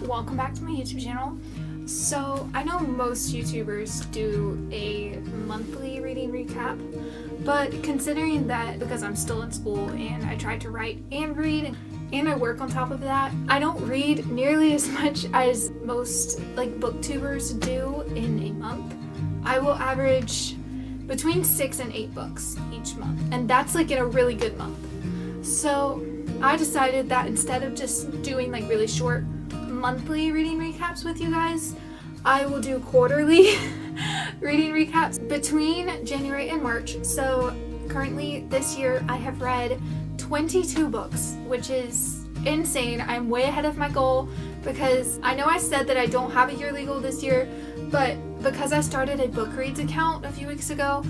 welcome back to my YouTube channel. So I know most YouTubers do a monthly reading recap, but considering that because I'm still in school and I try to write and read and I work on top of that, I don't read nearly as much as most booktubers do in a month. I will average between 6 and 8 books each month, and that's in a really good month. So I decided that instead of just doing really short monthly reading recaps with you guys, I will do quarterly reading recaps between January and March. So currently this year I have read 22 books, which is insane. I'm way ahead of my goal because I know I said that I don't have a yearly goal this year, but because I started a Bookreads account a few weeks ago,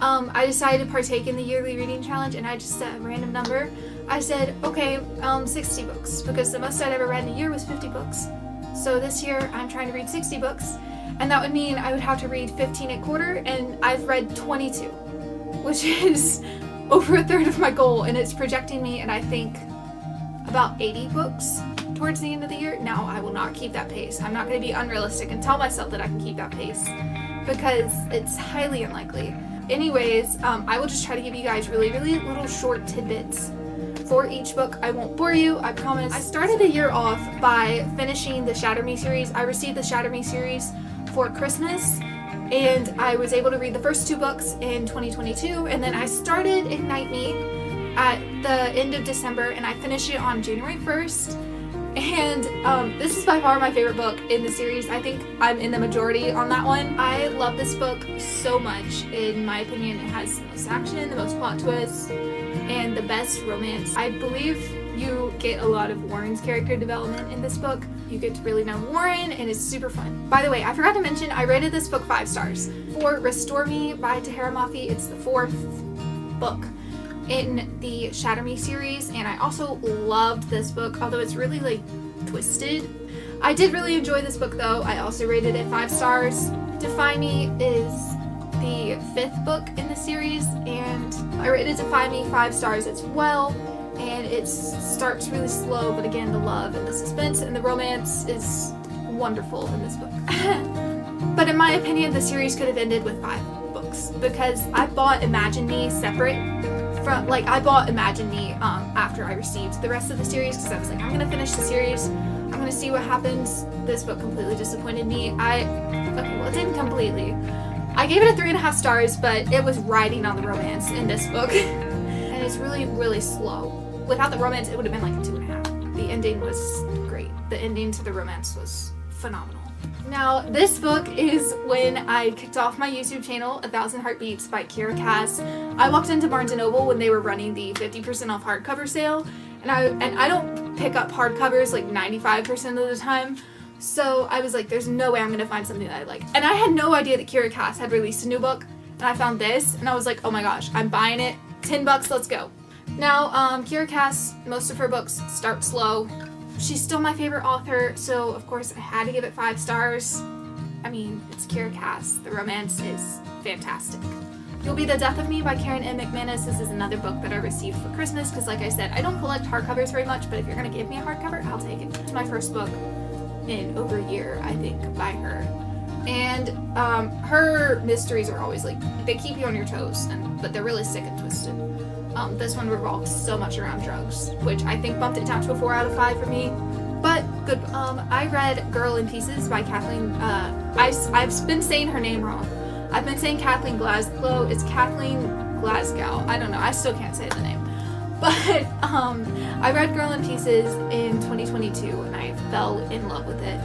I decided to partake in the yearly reading challenge, and I just set a random number. I said, okay, 60 books, because the most I'd ever read in a year was 50 books. So this year I'm trying to read 60 books, and that would mean I would have to read 15 a quarter, and I've read 22, which is over a third of my goal, and it's projecting me, and I think about 80 books towards the end of the year. Now, I will not keep that pace. I'm not going to be unrealistic and tell myself that I can keep that pace, because it's highly unlikely. Anyways, I will just try to give you guys really little short tidbits for each book. I won't bore you, I promise. I started the year off by finishing the Shatter Me series. I received the Shatter Me series for Christmas, and I was able to read the first 2 books in 2022, and then I started Ignite Me at the end of December, and I finished it on January 1st. And this is by far my favorite book in the series. I think I'm in the majority on that one. I love this book so much. In my opinion, it has the most action, the most plot twists, and the best romance. I believe you get a lot of Warren's character development in this book. You get to really know Warren, and it's super fun. By the way, I forgot to mention, I rated this book 5 stars. For Restore Me by Tahereh Mafi, it's the 4th book in the Shatter Me series, and I also loved this book, although it's really twisted. I did really enjoy this book though. I also rated it 5 stars. Defy Me is the 5th book in the series, and I rated Defy Me 5 stars as well. And it starts really slow, but again, the love and the suspense and the romance is wonderful in this book. But in my opinion, the series could have ended with 5 books, because I bought Imagine Me separate from, I bought Imagine Me after I received the rest of the series, because I was like, I'm gonna finish the series, I'm gonna see what happens. This book completely disappointed me. It didn't completely. I gave it a 3.5 stars, but it was riding on the romance in this book. And it's really slow. Without the romance, it would have been a 2.5. The ending was great. The ending to the romance was phenomenal. Now, this book is when I kicked off my YouTube channel, 1,000 Heartbeats by Kiera Cass. I walked into Barnes & Noble when they were running the 50% off hardcover sale, and I don't pick up hardcovers 95% of the time, so I was like, there's no way I'm gonna find something that I like. And I had no idea that Kiera Cass had released a new book, and I found this, and I was like, oh my gosh, I'm buying it, $10, let's go. Now, Kiera Cass, most of her books start slow. She's still my favorite author, so of course I had to give it 5 stars. I mean, it's Kiera Cass. The romance is fantastic. You'll Be the Death of Me by Karen M. McManus. This is another book that I received for Christmas, because like I said, I don't collect hardcovers very much, but if you're going to give me a hardcover, I'll take it. It's my first book in over a year, I think, by her. And her mysteries are always they keep you on your toes, but they're really sick and twisted. This one revolves so much around drugs, which I think bumped it down to a 4 out of 5 for me. But good. I read Girl in Pieces by Kathleen. I've been saying her name wrong. I've been saying Kathleen Glasgow. It's Kathleen Glasgow. I don't know. I still can't say the name. But I read Girl in Pieces in 2022, and I fell in love with it.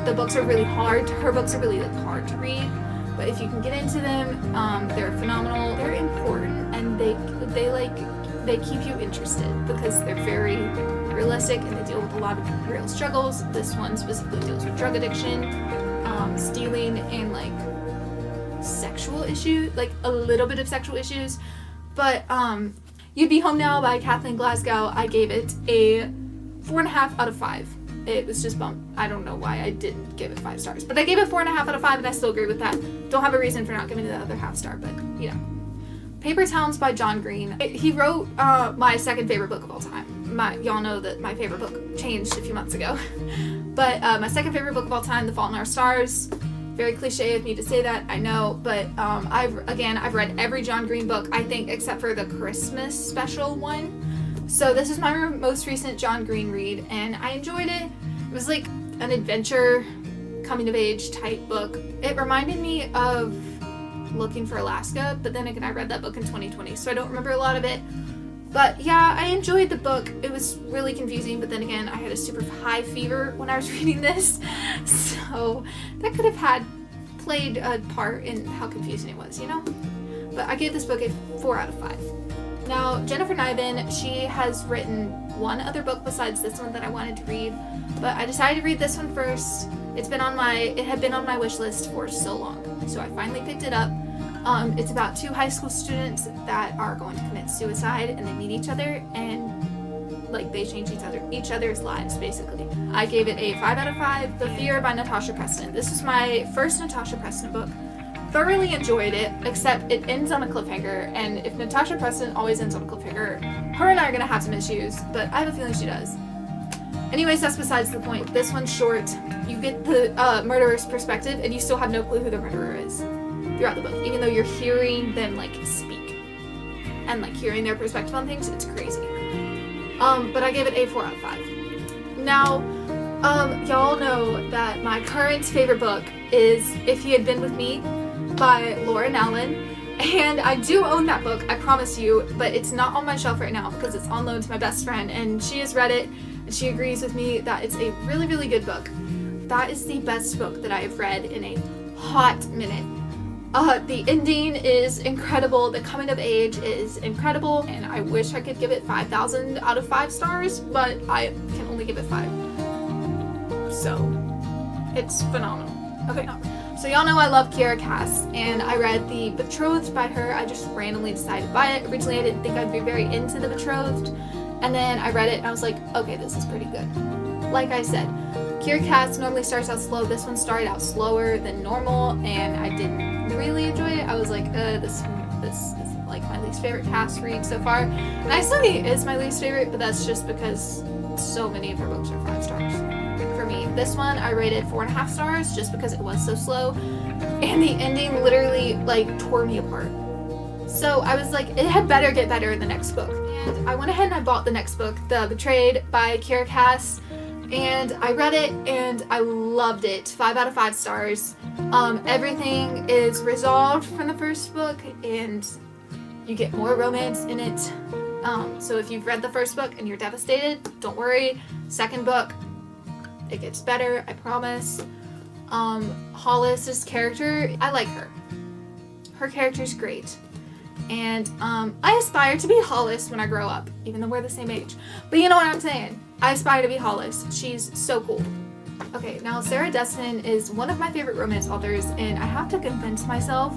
The books are really hard. Her books are really hard to read. But if you can get into them, they're phenomenal. They're important, and they keep you interested, because they're very realistic and they deal with a lot of real struggles. This one specifically deals with drug addiction, stealing, and sexual issues, a little bit of sexual issues. But You'd Be Home Now by Kathleen Glasgow, I gave it a 4.5 out of 5. It was just bumped. I don't know why I didn't give it 5 stars, but I gave it 4.5 out of 5, and I still agree with that. Don't have a reason for not giving it the other half star, but Paper Towns by John Green. He wrote my second favorite book of all time. Y'all know that my favorite book changed a few months ago. But my second favorite book of all time, The Fault in Our Stars. Very cliche of me to say that, I know, but I've read every John Green book, I think, except for the Christmas special one. So this is my most recent John Green read, and I enjoyed it. It was like an adventure, coming-of-age type book. It reminded me of Looking for Alaska, but then again, I read that book in 2020, so I don't remember a lot of it. But yeah, I enjoyed the book. It was really confusing, but then again, I had a super high fever when I was reading this, so that could have played a part in how confusing it was, you know? But I gave this book a 4 out of 5. Now, Jennifer Niven, she has written one other book besides this one that I wanted to read, but I decided to read this one first. It had been on my wish list for so long, so I finally picked it up. It's about 2 high school students that are going to commit suicide, and they meet each other, and like they change each other's lives, basically. I gave it a 5 out of 5. The Fear by Natasha Preston. This is my first Natasha Preston book. Thoroughly enjoyed it, except it ends on a cliffhanger, and if Natasha Preston always ends on a cliffhanger, her and I are gonna have some issues, but I have a feeling she does. Anyways, that's besides the point. This one's short. You get the murderer's perspective, and you still have no clue who the murderer is throughout the book, even though you're hearing them like speak and like hearing their perspective on things. It's crazy. But I gave it a 4 out of 5. Now, y'all know that my current favorite book is If He Had Been With Me by Lauren Allen, and I do own that book, I promise you, but it's not on my shelf right now because it's on loan to my best friend, and she has read it and she agrees with me that it's a really, really good book. That is the best book that I have read in a hot minute. The ending is incredible, the coming of age is incredible, and I wish I could give it 5,000 out of 5 stars, but I can only give it 5. So, it's phenomenal. Okay, so y'all know I love Kiera Cass, and I read The Betrothed by her. I just randomly decided to buy it. Originally, I didn't think I'd be very into The Betrothed, and then I read it, and I was like, okay, this is pretty good. Like I said, Kiera Cass normally starts out slow. This one started out slower than normal, and I didn't really enjoy it. I was like, this is like my least favorite Cass read so far. And I still think it is my least favorite, but that's just because so many of her books are 5 stars. For me, this one I rated 4.5 stars just because it was so slow, and the ending literally like tore me apart. So I was like, it had better get better in the next book. And I went ahead and I bought the next book, The Betrayed by Kiera Cass. And I read it and I loved it. 5 out of 5 stars. Everything is resolved from the first book and you get more romance in it. So if you've read the first book and you're devastated, don't worry. Second book, it gets better, I promise. Hollis's character, I like her. Her character's great. And I aspire to be Hollis when I grow up, even though we're the same age. But you know what I'm saying? I aspire to be Hollis. She's so cool. Okay, now Sarah Destin is one of my favorite romance authors, and I have to convince myself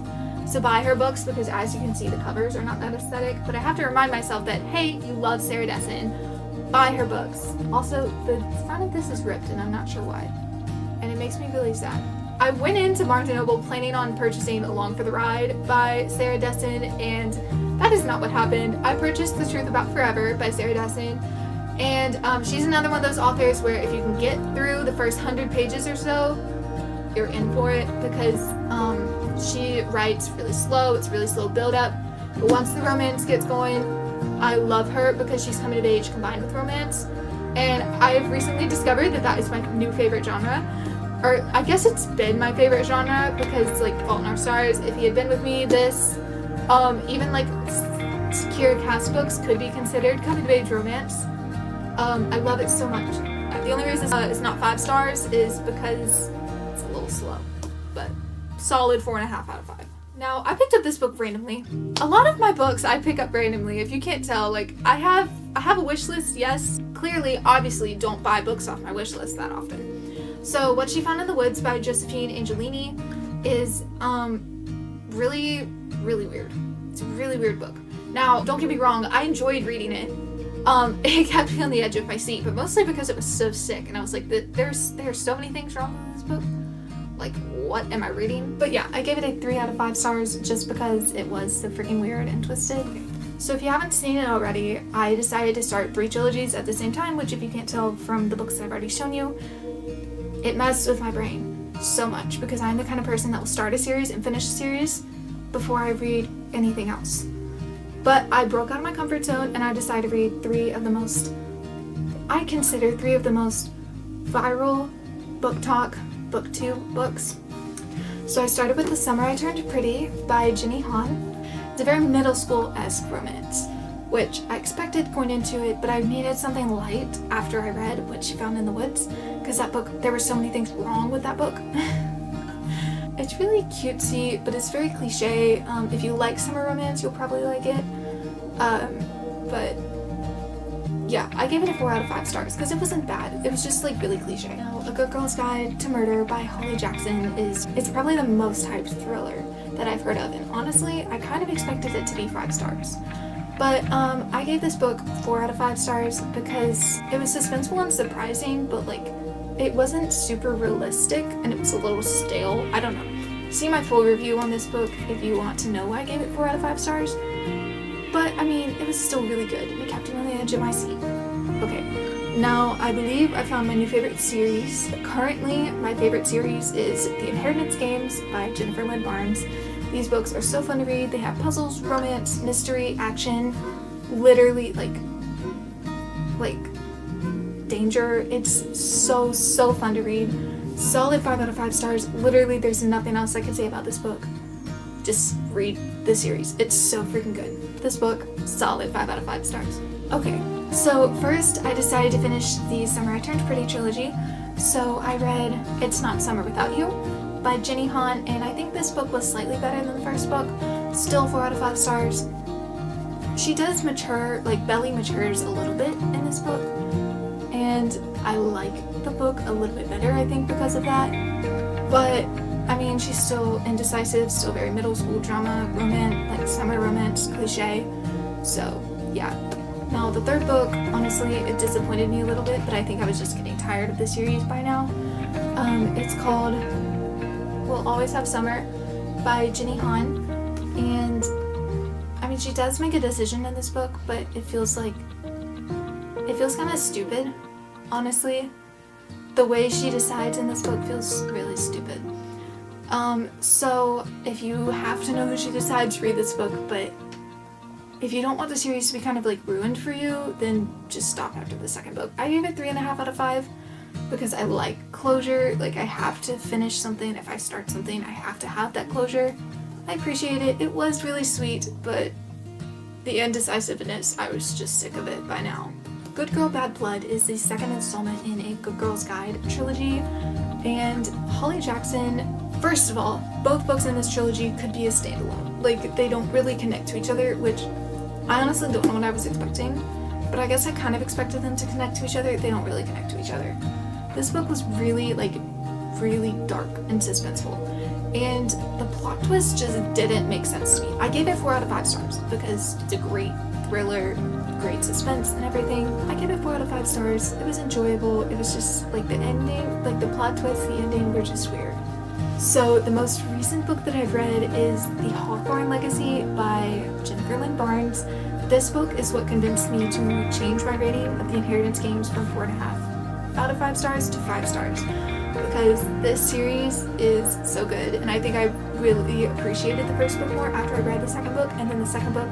to buy her books because, as you can see, the covers are not that aesthetic. But I have to remind myself that, hey, you love Sarah Destin, buy her books. Also, the front of this is ripped, and I'm not sure why. And it makes me really sad. I went into Barnes & Noble planning on purchasing Along for the Ride by Sarah Destin, and that is not what happened. I purchased The Truth About Forever by Sarah Destin, and she's another one of those authors where if you can get through the first 100 pages or so, you're in for it, because she writes really slow. It's really slow build-up, but once the romance gets going, I love her because she's coming of age combined with romance, and I've recently discovered that that is my new favorite genre. Or I guess it's been my favorite genre because like Fault in Our Stars, If He Had Been With Me, this, even like Kiera Cass books could be considered coming-of-age romance. I love it so much. The only reason it's not 5 stars is because it's a little slow, but solid 4.5 out of 5. Now, I picked up this book randomly. A lot of my books I pick up randomly. If you can't tell, like I have a wish list, yes. Clearly, obviously, don't buy books off my wish list that often. So, What She Found in the Woods by Josephine Angelini is really, really weird. It's a really weird book. Now, don't get me wrong, I enjoyed reading it. It kept me on the edge of my seat, but mostly because it was so sick, and I was like, there's so many things wrong with this book. Like, what am I reading? But yeah, I gave it a 3 out of 5 stars just because it was so freaking weird and twisted. So if you haven't seen it already, I decided to start 3 trilogies at the same time, which if you can't tell from the books that I've already shown you, it messed with my brain so much because I'm the kind of person that will start a series and finish a series before I read anything else. But I broke out of my comfort zone and I decided to read three of the most viral book talk, booktube books. So I started with The Summer I Turned Pretty by Jenny Han. It's a very middle school-esque romance, which I expected going into it, but I needed something light after I read What She Found in the Woods, because that book, there were so many things wrong with that book. It's really cutesy, but it's very cliche. If you like summer romance, you'll probably like it. But yeah, I gave it a 4 out of 5 stars because it wasn't bad. It was just like really cliche. Now, A Good Girl's Guide to Murder by Holly Jackson it's probably the most hyped thriller that I've heard of, and honestly, I kind of expected it to be 5 stars. But I gave this book 4 out of 5 stars because it was suspenseful and surprising, but like it wasn't super realistic and it was a little stale. I don't know. See my full review on this book if you want to know why I gave it 4 out of 5 stars. But I mean, it was still really good and it kept me on the edge of my seat. Okay, now I believe I found my new favorite series. Currently, my favorite series is The Inheritance Games by Jennifer Lynn Barnes. These books are so fun to read. They have puzzles, romance, mystery, action, literally like danger. It's so fun to read. Solid 5 out of 5 stars. Literally, there's nothing else I can say about this book. Just read the series. It's so freaking good. This book, solid 5 out of 5 stars. Okay, so first I decided to finish the Summer I Turned Pretty trilogy. So I read It's Not Summer Without You by Jenny Han, and I think this book was slightly better than the first book. Still 4 out of 5 stars. She does mature, like Belly matures a little bit in this book, and I like the book a little bit better, I think, because of that. But I mean, she's still indecisive, still very middle school drama, romance, like summer romance cliche. So yeah. Now the third book, honestly, it disappointed me a little bit, but I think I was just getting tired of the series by now. It's called We'll Always Have Summer by Jenny Han, and I mean, she does make a decision in this book, but it feels kind of stupid, honestly. The way she decides in this book feels really stupid. So if you have to know who she decides, read this book, but if you don't want the series to be kind of like ruined for you, then just stop after the second book. I gave it 3.5 out of 5 because I like closure. Like, I have to finish something. If I start something, I have to have that closure. I appreciate it. It was really sweet, but the indecisiveness, I was just sick of it by now. Good Girl, Bad Blood is the second installment in a Good Girl's Guide trilogy, and Holly Jackson, first of all, both books in this trilogy could be a standalone. Like, they don't really connect to each other, which I honestly don't know what I was expecting, but I guess I kind of expected them to connect to each other. They don't really connect to each other. This book was really dark and suspenseful, and the plot twist just didn't make sense to me. I gave it 4 out of 5 stars because it's a great thriller, great suspense and everything. I gave it 4 out of 5 stars. It was enjoyable. It was just like the ending, like the plot twist, the ending were just weird. So the most recent book that I've read is The Hawthorne Legacy by Jennifer Lynn Barnes. This book is what convinced me to change my rating of The Inheritance Games from 4.5 out of 5 stars to 5 stars, because this series is so good, and I think I really appreciated the first book more after I read the second book, and then the second book,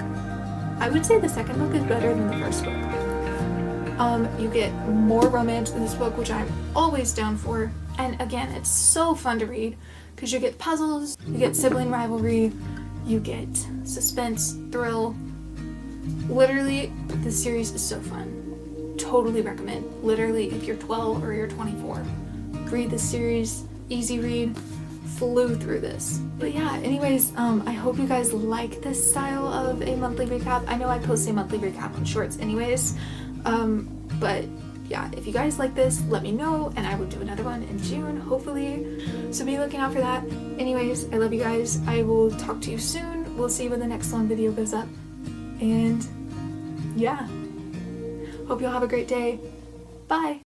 I would say the second book is better than the first book. You get more romance in this book, which I'm always down for, and again, it's so fun to read because you get puzzles, you get sibling rivalry, you get suspense, thrill. Literally, this series is so fun. Totally recommend. Literally, if you're 12 or you're 24, read this series. Easy read. Flew through this. But yeah, anyways, I hope you guys like this style of a monthly recap. I know I post a monthly recap on Shorts anyways, but yeah, if you guys like this, let me know, and I will do another one in June, hopefully, so be looking out for that. Anyways, I love you guys. I will talk to you soon. We'll see when the next one video goes up, and yeah, hope you all have a great day. Bye!